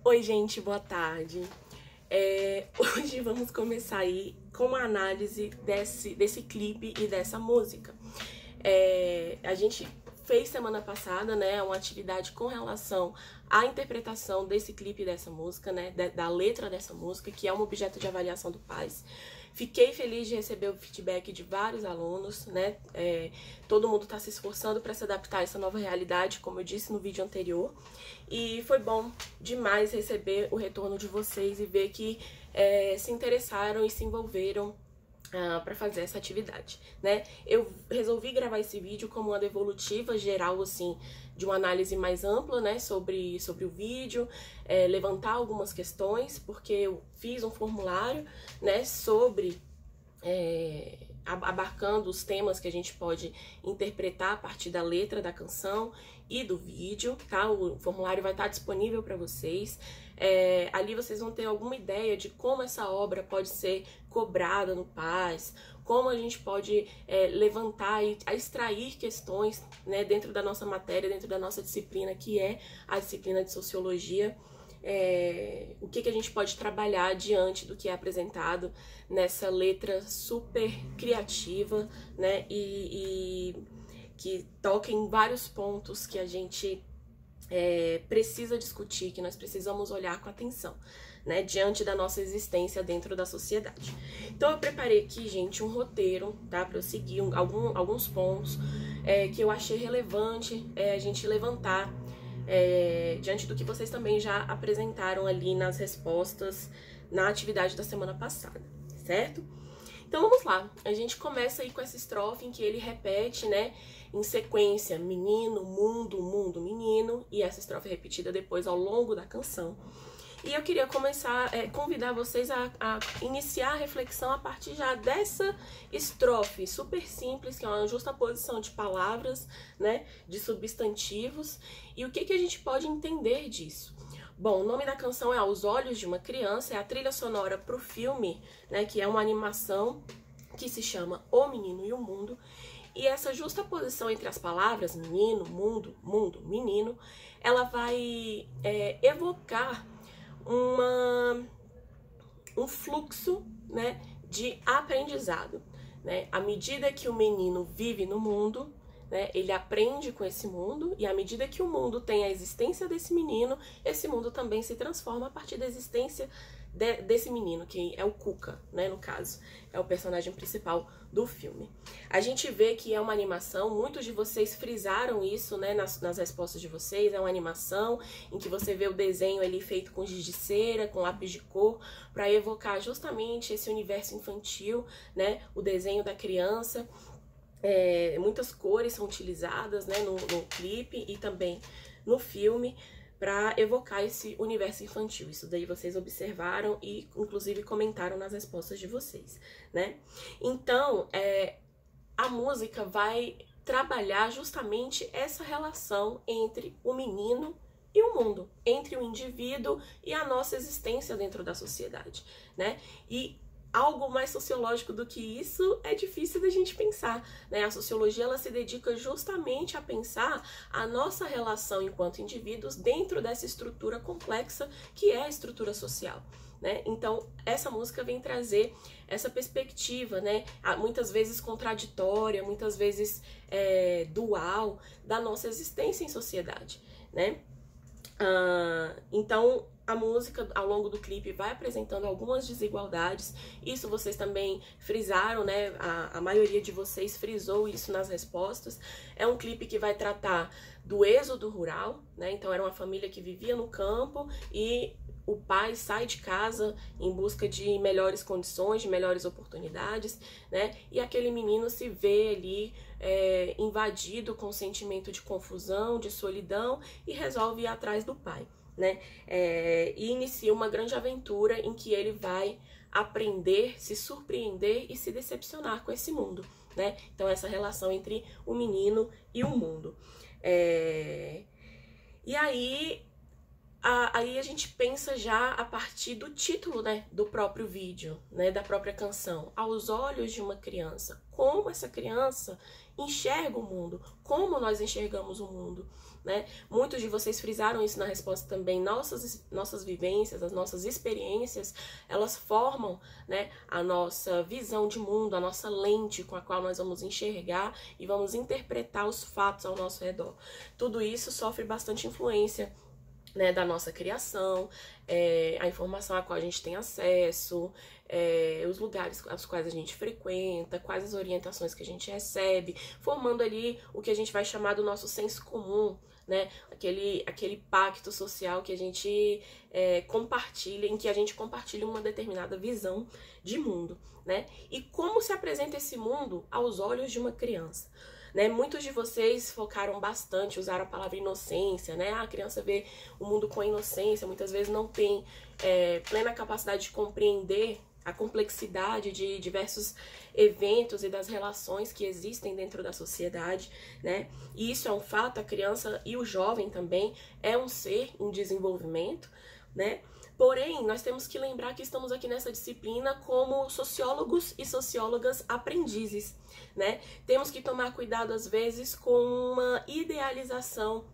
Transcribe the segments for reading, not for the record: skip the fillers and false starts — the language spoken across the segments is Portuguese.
Oi, gente, boa tarde. Hoje vamos começar aí com a análise desse clipe e dessa música. A gente fez semana passada, né, uma atividade com relação à interpretação desse clipe e dessa música, né, da letra dessa música, que é um objeto de avaliação do PAS. Fiquei feliz de receber o feedback de vários alunos, né? Todo mundo está se esforçando para se adaptar a essa nova realidade, como eu disse no vídeo anterior. E foi bom demais receber o retorno de vocês e ver que se interessaram e se envolveram para fazer essa atividade, né? Eu resolvi gravar esse vídeo como uma devolutiva geral, assim, de uma análise mais ampla, né, sobre o vídeo, levantar algumas questões, porque eu fiz um formulário, né, sobre abarcando os temas que a gente pode interpretar a partir da letra da canção e do vídeo, tá? O formulário vai estar disponível para vocês. Ali vocês vão ter alguma ideia de como essa obra pode ser cobrada no PAS, como a gente pode levantar e extrair questões, né, dentro da nossa matéria, dentro da nossa disciplina, que é a disciplina de Sociologia. O que a gente pode trabalhar diante do que é apresentado nessa letra super criativa, né, e que toca em vários pontos que a gente precisa discutir, que nós precisamos olhar com atenção, né, diante da nossa existência dentro da sociedade. Então eu preparei aqui, gente, um roteiro, tá, para eu seguir alguns pontos que eu achei relevante a gente levantar diante do que vocês também já apresentaram ali nas respostas na atividade da semana passada, certo? Então vamos lá, a gente começa aí com essa estrofe em que ele repete, né, em sequência, menino, mundo, mundo, menino, e essa estrofe é repetida depois ao longo da canção. E eu queria começar, convidar vocês a iniciar a reflexão a partir já dessa estrofe super simples, que é uma justaposição de palavras, né, de substantivos, e o que a gente pode entender disso? Bom, o nome da canção é Aos Olhos de uma Criança, é a trilha sonora para o filme, né, que é uma animação que se chama O Menino e o Mundo, e essa justaposição entre as palavras menino, mundo, mundo, menino, ela vai evocar um fluxo, né, de aprendizado, né? À medida que o menino vive no mundo, né, ele aprende com esse mundo, e à medida que o mundo tem a existência desse menino, esse mundo também se transforma a partir da existência desse menino, que é o Cuca, né, no caso, é o personagem principal do filme. A gente vê que é uma animação, muitos de vocês frisaram isso, né, nas respostas de vocês, é uma animação em que você vê o desenho ali feito com giz de cera, com lápis de cor, para evocar justamente esse universo infantil, né, o desenho da criança. Muitas cores são utilizadas, né, no clipe e também no filme, para evocar esse universo infantil. Isso daí vocês observaram e inclusive comentaram nas respostas de vocês, né? Então, a música vai trabalhar justamente essa relação entre o menino e o mundo, entre o indivíduo e a nossa existência dentro da sociedade, né? E algo mais sociológico do que isso é difícil da gente pensar, né? A sociologia, ela se dedica justamente a pensar a nossa relação enquanto indivíduos dentro dessa estrutura complexa que é a estrutura social, né? Então, essa música vem trazer essa perspectiva, né? Muitas vezes contraditória, muitas vezes dual da nossa existência em sociedade, né? Então, a música, ao longo do clipe, vai apresentando algumas desigualdades. Isso vocês também frisaram, né? A maioria de vocês frisou isso nas respostas. É um clipe que vai tratar do êxodo rural, né? Então, era uma família que vivia no campo e o pai sai de casa em busca de melhores condições, de melhores oportunidades, né? E aquele menino se vê ali invadido com um sentimento de confusão, de solidão, e resolve ir atrás do pai, né? E inicia uma grande aventura em que ele vai aprender, se surpreender e se decepcionar com esse mundo, né? Então, essa relação entre o menino e o mundo. E aí, aí a gente pensa já a partir do título, né, do próprio vídeo, né, da própria canção. Aos olhos de uma criança, como essa criança enxerga o mundo, como nós enxergamos o mundo, né? Muitos de vocês frisaram isso na resposta também. Nossas vivências, as nossas experiências, elas formam, né, a nossa visão de mundo, a nossa lente com a qual nós vamos enxergar e vamos interpretar os fatos ao nosso redor. Tudo isso sofre bastante influência, né, da nossa criação, a informação a qual a gente tem acesso, os lugares aos quais a gente frequenta, quais as orientações que a gente recebe, formando ali o que a gente vai chamar do nosso senso comum, né, aquele pacto social que a gente compartilha, em que a gente compartilha uma determinada visão de mundo, né? E como se apresenta esse mundo aos olhos de uma criança? Né, muitos de vocês focaram bastante, usaram a palavra inocência, né? A criança vê o mundo com inocência, muitas vezes não tem plena capacidade de compreender a complexidade de diversos eventos e das relações que existem dentro da sociedade, né? E isso é um fato, a criança e o jovem também é um ser em desenvolvimento, né? Porém, nós temos que lembrar que estamos aqui nessa disciplina como sociólogos e sociólogas aprendizes, né? Temos que tomar cuidado, às vezes, com uma idealização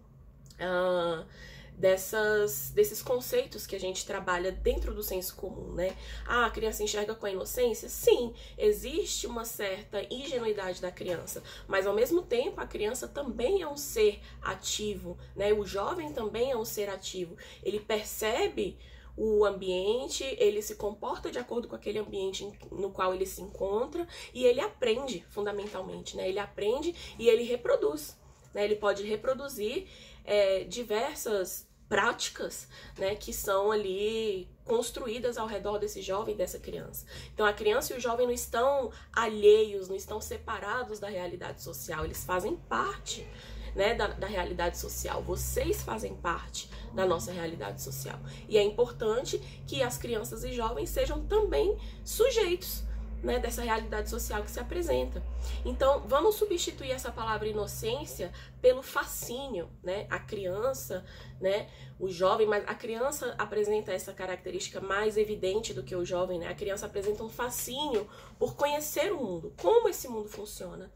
desses conceitos que a gente trabalha dentro do senso comum, né? A criança enxerga com a inocência? Sim, existe uma certa ingenuidade da criança, mas ao mesmo tempo a criança também é um ser ativo, né? O jovem também é um ser ativo. Ele percebe o ambiente, ele se comporta de acordo com aquele ambiente no qual ele se encontra e ele aprende, fundamentalmente, né? Ele aprende e ele reproduz, né? Ele pode reproduzir diversas práticas, né, que são ali construídas ao redor desse jovem, dessa criança. Então a criança e o jovem não estão alheios, não estão separados da realidade social, eles fazem parte, né, da realidade social. Vocês fazem parte da nossa realidade social. E é importante que as crianças e jovens sejam também sujeitos, né, dessa realidade social que se apresenta. Então, vamos substituir essa palavra inocência pelo fascínio, né? A criança, né, o jovem, mas a criança apresenta essa característica mais evidente do que o jovem, né? A criança apresenta um fascínio por conhecer o mundo, como esse mundo funciona,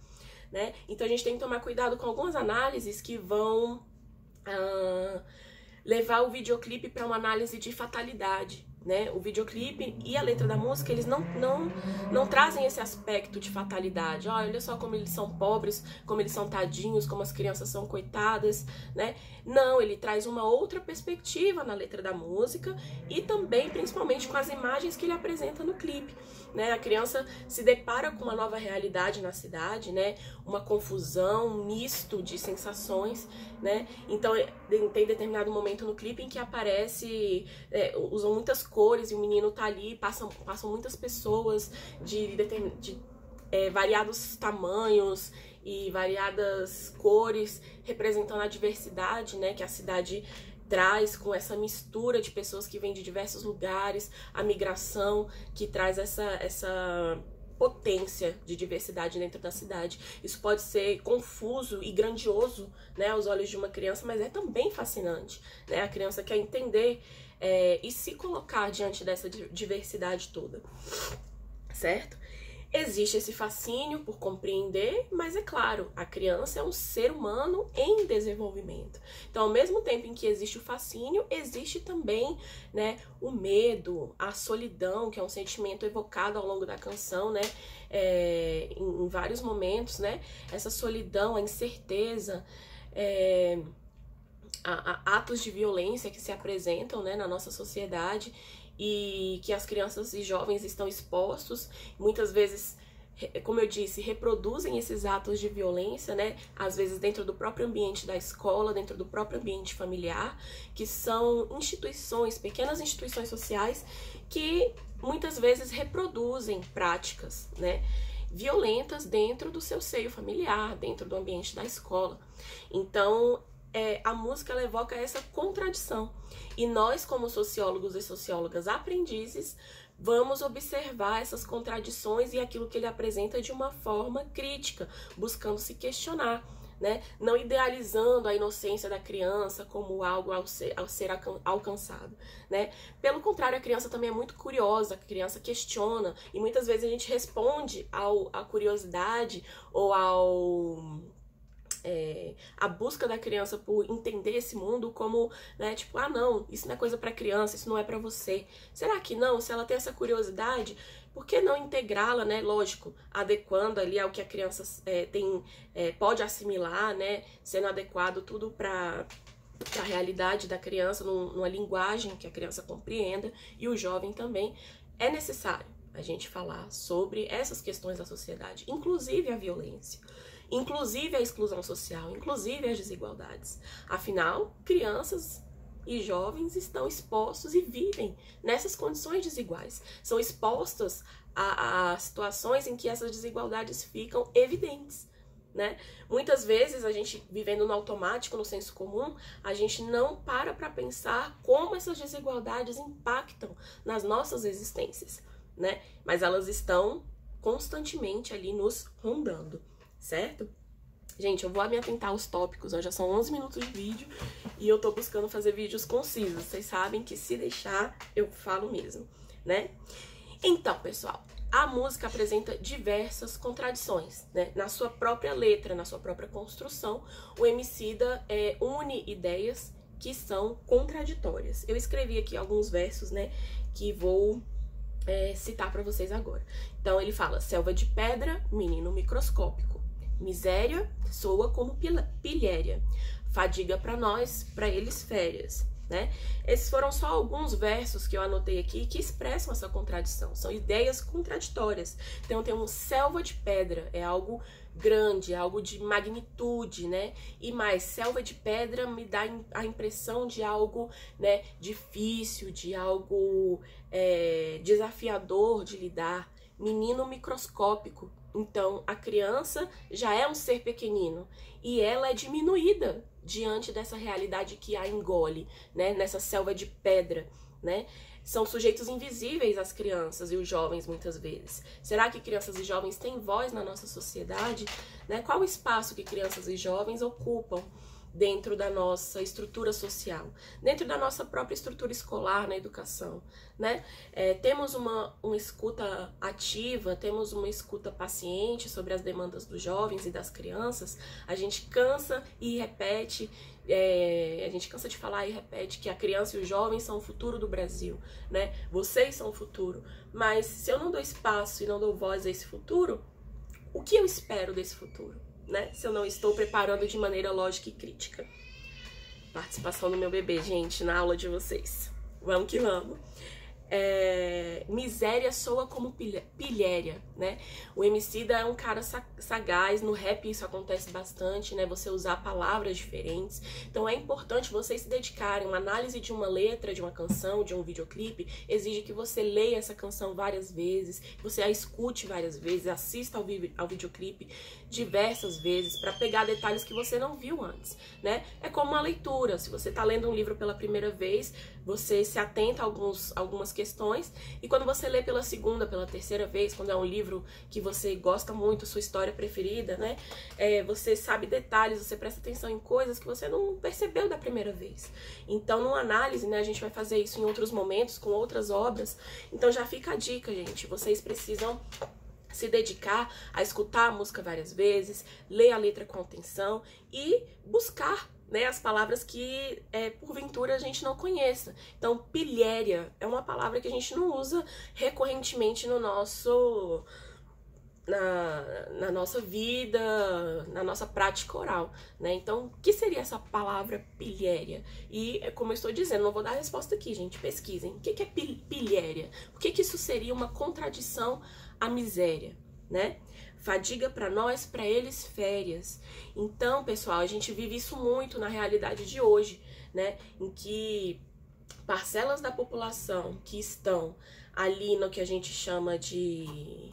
né? Então, a gente tem que tomar cuidado com algumas análises que vão levar o videoclipe para uma análise de fatalidade, né? O videoclipe e a letra da música, eles não trazem esse aspecto de fatalidade. Olha só como eles são pobres, como eles são tadinhos, como as crianças são coitadas, né? Não, ele traz uma outra perspectiva na letra da música e também, principalmente, com as imagens que ele apresenta no clipe, né? A criança se depara com uma nova realidade na cidade, né? Uma confusão, um misto de sensações, né? Então, tem determinado momento no clipe em que aparece, usam muitas cores e o menino tá ali, passam muitas pessoas de variados tamanhos e variadas cores, representando a diversidade, né, que a cidade traz, com essa mistura de pessoas que vêm de diversos lugares, a migração que traz essa potência de diversidade dentro da cidade. Isso pode ser confuso e grandioso, né, aos olhos de uma criança, mas é também fascinante, né? A criança quer entender e se colocar diante dessa diversidade toda, certo? Existe esse fascínio por compreender, mas é claro, a criança é um ser humano em desenvolvimento. Então, ao mesmo tempo em que existe o fascínio, existe também, né, o medo, a solidão, que é um sentimento evocado ao longo da canção, né, em vários momentos, né, essa solidão, a incerteza, atos de violência que se apresentam, né, na nossa sociedade e que as crianças e jovens estão expostos, muitas vezes, como eu disse, reproduzem esses atos de violência, né, às vezes dentro do próprio ambiente da escola, dentro do próprio ambiente familiar, que são instituições, pequenas instituições sociais que muitas vezes reproduzem práticas, né, violentas dentro do seu seio familiar, dentro do ambiente da escola. Então, a música ela evoca essa contradição. E nós, como sociólogos e sociólogas aprendizes, vamos observar essas contradições e aquilo que ele apresenta de uma forma crítica, buscando se questionar, né? Não idealizando a inocência da criança como algo ao ser alcançado, né? Pelo contrário, a criança também é muito curiosa, a criança questiona, e muitas vezes a gente responde à curiosidade ou a busca da criança por entender esse mundo como, né, tipo, ah, não, isso não é coisa para criança, isso não é para você. Será que não? Se ela tem essa curiosidade, por que não integrá-la, né? Lógico, adequando ali ao que a criança pode assimilar, né? Sendo adequado tudo para a realidade da criança, numa linguagem que a criança compreenda, e o jovem também. É necessário a gente falar sobre essas questões da sociedade, inclusive a violência, inclusive a exclusão social, inclusive as desigualdades. Afinal, crianças e jovens estão expostos e vivem nessas condições desiguais. São expostos a situações em que essas desigualdades ficam evidentes, né? Muitas vezes a gente, vivendo no automático, no senso comum, a gente não para pensar como essas desigualdades impactam nas nossas existências, né? Mas elas estão constantemente ali nos rondando, certo? Gente, eu vou me atentar aos tópicos, já são 11 minutos de vídeo e eu tô buscando fazer vídeos concisos. Vocês sabem que se deixar, eu falo mesmo, né? Então, pessoal, a música apresenta diversas contradições, né? Na sua própria letra, na sua própria construção, o Emicida une ideias que são contraditórias. Eu escrevi aqui alguns versos, né, que vou citar para vocês agora. Então, ele fala: selva de pedra, menino microscópico. Miséria soa como pilhéria, fadiga para nós, para eles férias, né? Esses foram só alguns versos que eu anotei aqui que expressam essa contradição, são ideias contraditórias. Então tem selva de pedra, é algo grande, é algo de magnitude, né? E mais, selva de pedra me dá a impressão de algo, né, difícil, de algo desafiador de lidar. Menino microscópico. Então, a criança já é um ser pequenino e ela é diminuída diante dessa realidade que a engole, né? Nessa selva de pedra, né? São sujeitos invisíveis as crianças e os jovens muitas vezes. Será que crianças e jovens têm voz na nossa sociedade? Né? Qual o espaço que crianças e jovens ocupam dentro da nossa estrutura social, dentro da nossa própria estrutura escolar na educação, né? Temos uma escuta ativa, temos uma escuta paciente sobre as demandas dos jovens e das crianças. A gente cansa e repete, a gente cansa de falar e repete que a criança e os jovens são o futuro do Brasil, né? Vocês são o futuro, mas se eu não dou espaço e não dou voz a esse futuro, o que eu espero desse futuro? Né? Se eu não estou preparando de maneira lógica e crítica. Participação do meu bebê, gente, na aula de vocês. Vamos que vamos. Miséria soa como pilhéria, né? O Emicida é um cara sagaz, no rap isso acontece bastante, né? Você usar palavras diferentes. Então é importante vocês se dedicarem. Uma análise de uma letra, de uma canção, de um videoclipe, exige que você leia essa canção várias vezes, você a escute várias vezes, assista ao videoclipe diversas vezes para pegar detalhes que você não viu antes, né? É como uma leitura. Se você está lendo um livro pela primeira vez, você se atenta a algumas questões, e quando você lê pela segunda, pela terceira vez, quando é um livro que você gosta muito, sua história preferida, né? Você sabe detalhes, você presta atenção em coisas que você não percebeu da primeira vez. Então, numa análise, né, a gente vai fazer isso em outros momentos, com outras obras. Então já fica a dica, gente, vocês precisam se dedicar a escutar a música várias vezes, ler a letra com atenção e buscar, né, as palavras que porventura a gente não conheça. Então, pilhéria é uma palavra que a gente não usa recorrentemente no nosso na nossa vida, na nossa prática oral, né? Então, o que seria essa palavra pilhéria? E, como eu estou dizendo, não vou dar a resposta aqui, gente, pesquisem. O que é pilhéria? Por que isso seria uma contradição à miséria, né? Fadiga para nós, para eles férias. Então, pessoal, a gente vive isso muito na realidade de hoje, né? Em que parcelas da população que estão ali no que a gente chama de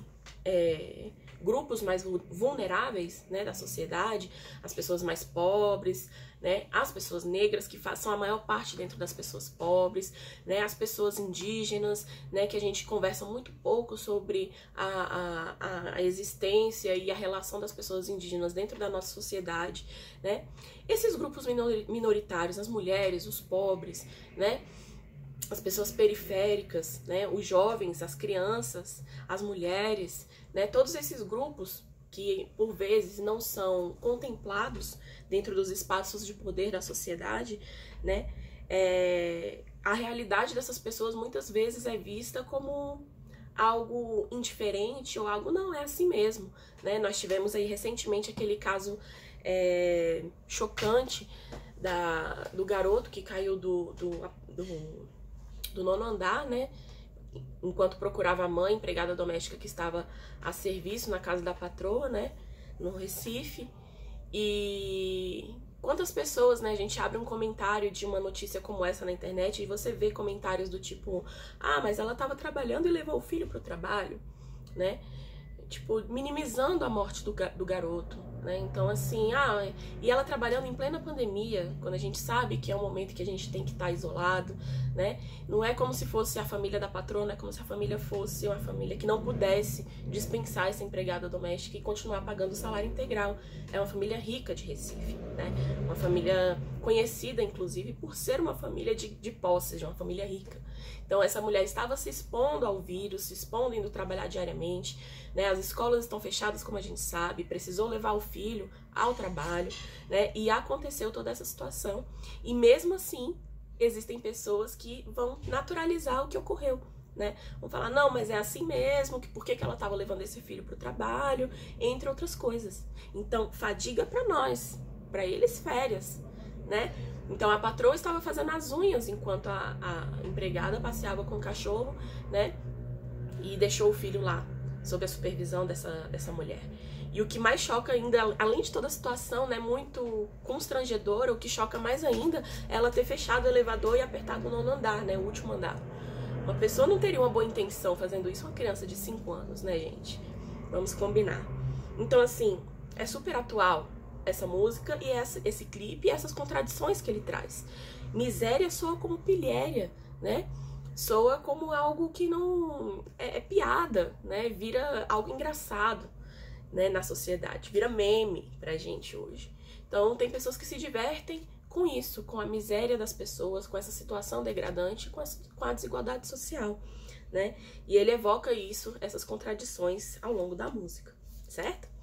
grupos mais vulneráveis, né, da sociedade, as pessoas mais pobres, né, as pessoas negras, que são a maior parte dentro das pessoas pobres, né, as pessoas indígenas, né, que a gente conversa muito pouco sobre a existência e a relação das pessoas indígenas dentro da nossa sociedade, né. Esses grupos minoritários, as mulheres, os pobres, né, as pessoas periféricas, né, os jovens, as crianças, as mulheres, né, todos esses grupos que por vezes não são contemplados dentro dos espaços de poder da sociedade, né, a realidade dessas pessoas muitas vezes é vista como algo indiferente ou algo não é assim mesmo, né? Nós tivemos aí recentemente aquele caso chocante do garoto que caiu do 9º andar, né? Enquanto procurava a mãe, empregada doméstica que estava a serviço na casa da patroa, né? No Recife. E quantas pessoas, né? A gente abre um comentário de uma notícia como essa na internet e você vê comentários do tipo: ah, mas ela estava trabalhando e levou o filho para o trabalho, né? Tipo, minimizando a morte do garoto, né? Então, assim, e ela trabalhando em plena pandemia, quando a gente sabe que é um momento que a gente tem que estar isolado, né? Não é como se fosse a família da patrona, é como se a família fosse uma família que não pudesse dispensar essa empregada doméstica e continuar pagando o salário integral. É uma família rica de Recife, né? Uma família conhecida, inclusive, por ser uma família de posse, de uma família rica. Então, essa mulher estava se expondo ao vírus, se expondo, indo trabalhar diariamente, né? As escolas estão fechadas, como a gente sabe, precisou levar o filho ao trabalho, né? E aconteceu toda essa situação. E mesmo assim, existem pessoas que vão naturalizar o que ocorreu, né? Vão falar: não, mas é assim mesmo, que por que ela estava levando esse filho para o trabalho, entre outras coisas. Então, fadiga para nós, para eles férias, né? Então a patroa estava fazendo as unhas enquanto a empregada passeava com o cachorro, né? E deixou o filho lá, sob a supervisão dessa mulher. E o que mais choca ainda, além de toda a situação, né, muito constrangedora, o que choca mais ainda é ela ter fechado o elevador e apertado o 9º andar, né, o último andar. Uma pessoa não teria uma boa intenção fazendo isso, uma criança de 5 anos, né, gente? Vamos combinar. Então, assim, é super atual essa música e esse clipe e essas contradições que ele traz. Miséria soa como pilhéria, né? Soa como algo que não é piada, né? Vira algo engraçado, né, na sociedade, vira meme pra gente hoje. Então tem pessoas que se divertem com isso, com a miséria das pessoas, com essa situação degradante, com a desigualdade social, né? E ele evoca isso, essas contradições ao longo da música, certo?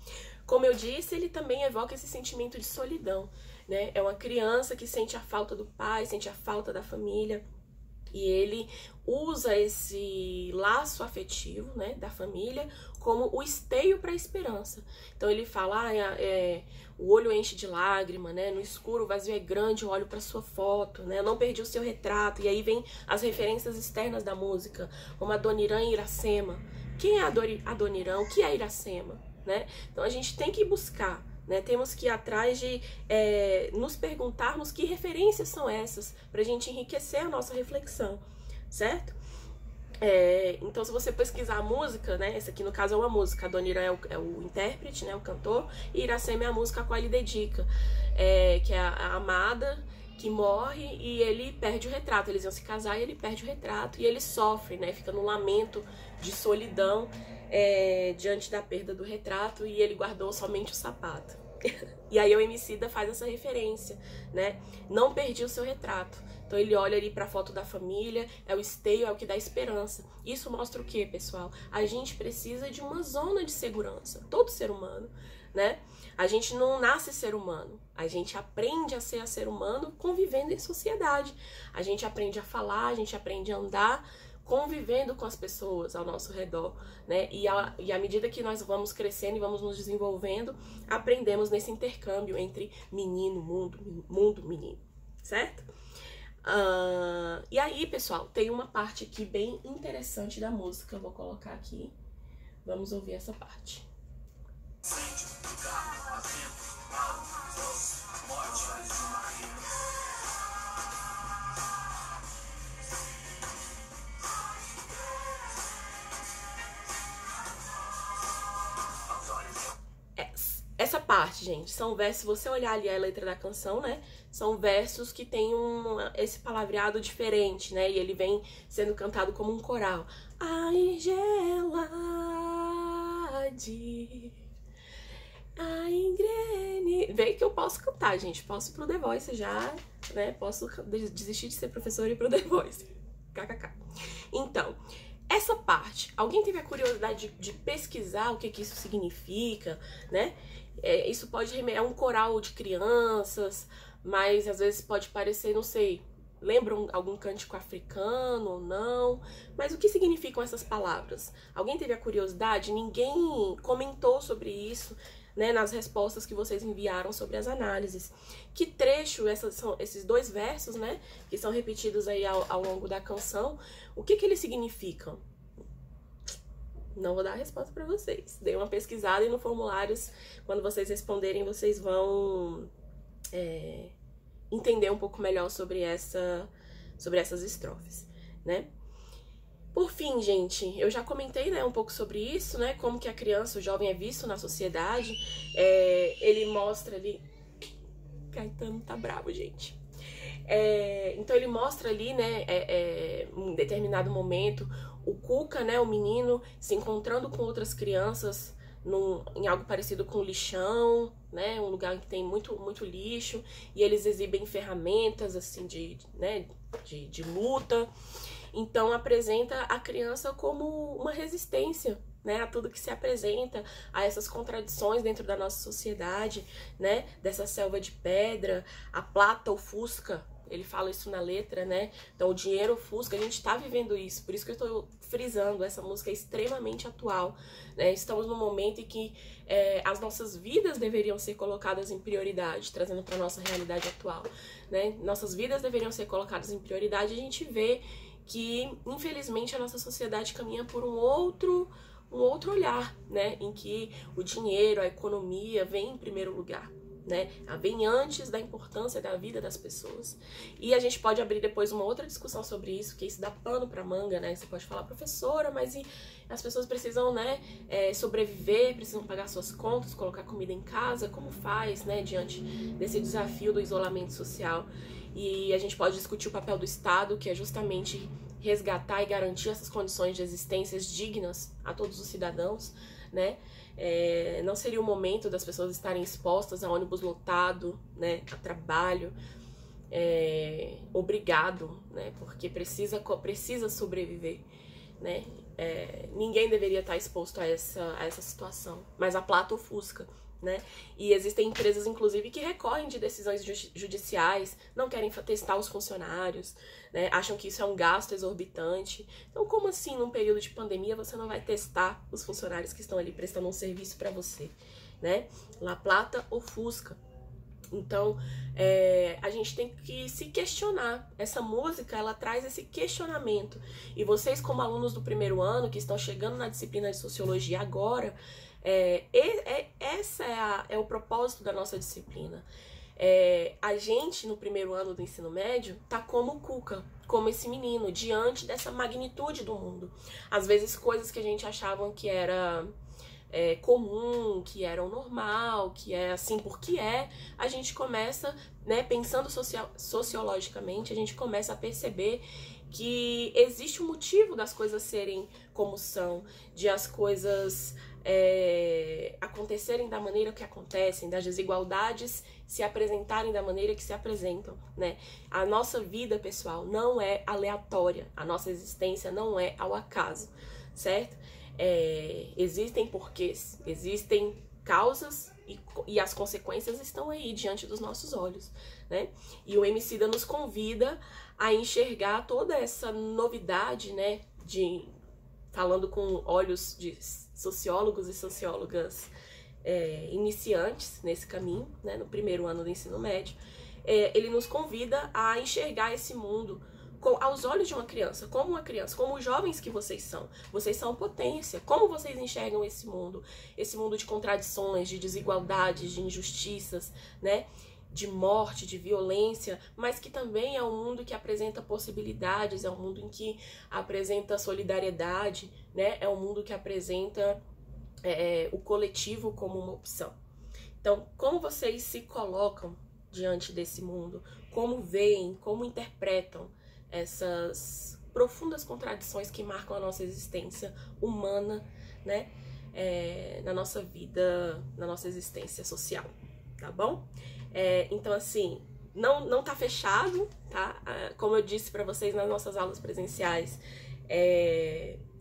Como eu disse, ele também evoca esse sentimento de solidão, né? É uma criança que sente a falta do pai, sente a falta da família, e ele usa esse laço afetivo, né, da família como o esteio para a esperança. Então ele fala: o olho enche de lágrima, né, no escuro o vazio é grande, eu olho para sua foto, né, eu não perdi o seu retrato. E aí vem as referências externas da música, como Adoniran e Iracema. Quem é Adoniran? O que é Iracema? Né? Então a gente tem que buscar, né? Temos que ir atrás de nos perguntarmos que referências são essas, para a gente enriquecer a nossa reflexão, certo? Então, se você pesquisar a música, né? Essa aqui no caso é uma música, Adoniran é o intérprete, né? O cantor, e Iracema é a música a qual ele dedica, que é a amada que morre e ele perde o retrato. Eles iam se casar e ele perde o retrato e ele sofre, né? Fica no lamento de solidão diante da perda do retrato, e ele guardou somente o sapato. E aí o Emicida faz essa referência, né? Não perdi o seu retrato. Então ele olha ali para a foto da família, é o esteio, é o que dá esperança. Isso mostra o quê, pessoal? A gente precisa de uma zona de segurança, todo ser humano, né? A gente não nasce ser humano, a gente aprende a ser humano convivendo em sociedade. A gente aprende a falar, a gente aprende a andar convivendo com as pessoas ao nosso redor, né? E à medida que nós vamos crescendo e vamos nos desenvolvendo, aprendemos nesse intercâmbio entre menino, mundo, menino, certo? E aí, pessoal, tem uma parte aqui bem interessante da música, eu vou colocar aqui, vamos ouvir essa parte. Essa parte, gente, são versos, se você olhar ali a letra da canção, né? São versos que tem esse palavreado diferente, né? E ele vem sendo cantado como um coral. Ai, gelade, ai, engrene. Vê que eu posso cantar, gente. Posso ir pro The Voice já, né? Posso desistir de ser professora e ir pro The Voice. KKK. Então, essa parte, alguém teve a curiosidade de pesquisar o que isso significa, né? Isso pode remeter a um coral de crianças, mas às vezes pode parecer, não sei, lembram algum cântico africano ou não? Mas o que significam essas palavras? Alguém teve a curiosidade? Ninguém comentou sobre isso, né, nas respostas que vocês enviaram sobre as análises. Que trecho, são esses dois versos, né, que são repetidos aí ao longo da canção, o que eles significam? Não vou dar a resposta para vocês. Dei uma pesquisada e no formulários, quando vocês responderem, vocês vão entender um pouco melhor sobre essas estrofes, né? Por fim, gente, eu já comentei, né, um pouco sobre isso, né, como que a criança, o jovem é visto na sociedade. Ele mostra ali... Caetano tá bravo, gente. Então ele mostra ali, né, em determinado momento, o Cuca, né, o menino, se encontrando com outras crianças em algo parecido com lixão, né, um lugar que tem muito lixo, e eles exibem ferramentas, assim, de luta. Então apresenta a criança como uma resistência, né, a tudo que se apresenta, a essas contradições dentro da nossa sociedade, né, dessa selva de pedra, a plata ofusca. Ele fala isso na letra, né? Então, o dinheiro ofusca, a gente tá vivendo isso. Por isso que eu tô frisando, essa música é extremamente atual, né? Estamos num momento em que as nossas vidas deveriam ser colocadas em prioridade, trazendo pra nossa realidade atual, né? Nossas vidas deveriam ser colocadas em prioridade. A gente vê que, infelizmente, a nossa sociedade caminha por um outro olhar, né? Em que o dinheiro, a economia vem em primeiro lugar, né? Vem antes da importância da vida das pessoas. E a gente pode abrir depois uma outra discussão sobre isso, que isso dá pano pra manga, né? Você pode falar, professora, mas as pessoas precisam, né, sobreviver, precisam pagar suas contas, colocar comida em casa, como faz, né, diante desse desafio do isolamento social? E a gente pode discutir o papel do Estado, que é justamente resgatar e garantir essas condições de existências dignas a todos os cidadãos, né? Não seria o momento das pessoas estarem expostas a ônibus lotado, né, a trabalho, obrigado, né, porque precisa sobreviver, né? Ninguém deveria estar exposto a essa situação, mas a plata ofusca, né? E existem empresas, inclusive, que recorrem de decisões judiciais, não querem testar os funcionários, né? Acham que isso é um gasto exorbitante. Então, como assim, num período de pandemia, você não vai testar os funcionários que estão ali prestando um serviço para você, né? La plata ofusca. Então, a gente tem que se questionar. Essa música, ela traz esse questionamento. E vocês, como alunos do primeiro ano, que estão chegando na disciplina de Sociologia agora, esse é o propósito da nossa disciplina. A gente, no primeiro ano do ensino médio, tá como o Cuca, como esse menino, diante dessa magnitude do mundo. Às vezes, coisas que a gente achava que era comum, que eram normal, que é assim porque a gente começa, né, pensando sociologicamente, a gente começa a perceber que existe um motivo das coisas serem como são, de as coisas acontecerem da maneira que acontecem, das desigualdades se apresentarem da maneira que se apresentam, né? A nossa vida, pessoal, não é aleatória, a nossa existência não é ao acaso, certo? Existem porquês, existem causas e as consequências estão aí diante dos nossos olhos, né? E o Emicida nos convida a enxergar toda essa novidade, né? Falando com olhos de sociólogos e sociólogas iniciantes nesse caminho, né? No primeiro ano do ensino médio, ele nos convida a enxergar esse mundo aos olhos de uma criança, como os jovens que vocês são potência, como vocês enxergam esse mundo de contradições, de desigualdades, de injustiças, né, de morte, de violência, mas que também é um mundo que apresenta possibilidades, é um mundo em que apresenta solidariedade, né, é um mundo que apresenta o coletivo como uma opção. Então, como vocês se colocam diante desse mundo? Como veem, como interpretam essas profundas contradições que marcam a nossa existência humana, né? Na nossa vida, na nossa existência social, tá bom? Então, assim, não tá fechado, tá? Como eu disse pra vocês nas nossas aulas presenciais,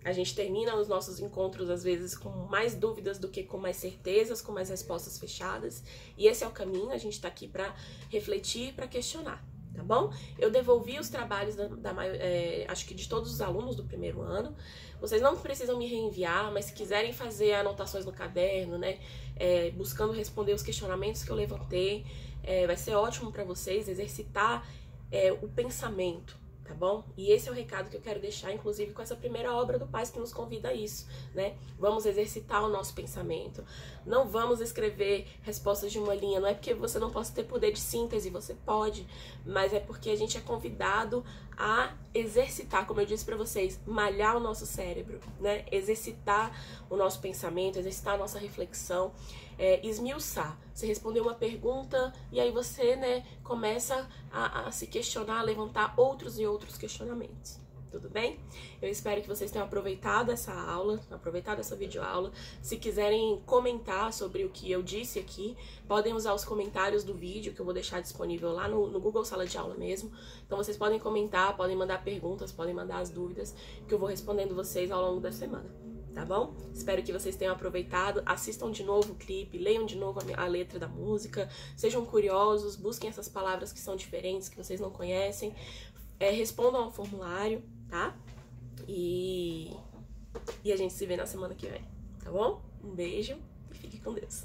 a gente termina os nossos encontros, às vezes, com mais dúvidas do que com mais certezas, com mais respostas fechadas. E esse é o caminho, a gente tá aqui pra refletir, pra questionar, tá bom? Eu devolvi os trabalhos acho que de todos os alunos do primeiro ano. Vocês não precisam me reenviar, mas se quiserem fazer anotações no caderno, né, buscando responder os questionamentos que eu levantei, vai ser ótimo pra vocês exercitar o pensamento, tá bom? E esse é o recado que eu quero deixar, inclusive, com essa primeira obra do Paz que nos convida a isso, né? Vamos exercitar o nosso pensamento. Não vamos escrever respostas de uma linha. Não é porque você não possa ter poder de síntese, você pode, mas é porque a gente é convidado a exercitar, como eu disse pra vocês, malhar o nosso cérebro, né? Exercitar o nosso pensamento, exercitar a nossa reflexão, esmiuçar. Você respondeu uma pergunta e aí você, né, começa a se questionar, a levantar outros e outros questionamentos. Tudo bem? Eu espero que vocês tenham aproveitado essa aula, aproveitado essa videoaula. Se quiserem comentar sobre o que eu disse aqui, podem usar os comentários do vídeo, que eu vou deixar disponível lá no Google Sala de Aula mesmo. Então vocês podem comentar, podem mandar perguntas, podem mandar as dúvidas, que eu vou respondendo vocês ao longo da semana. Tá bom? Espero que vocês tenham aproveitado, assistam de novo o clipe, leiam de novo a letra da música, sejam curiosos, busquem essas palavras que são diferentes, que vocês não conhecem, respondam ao formulário, tá? E a gente se vê na semana que vem, tá bom? Um beijo e fique com Deus.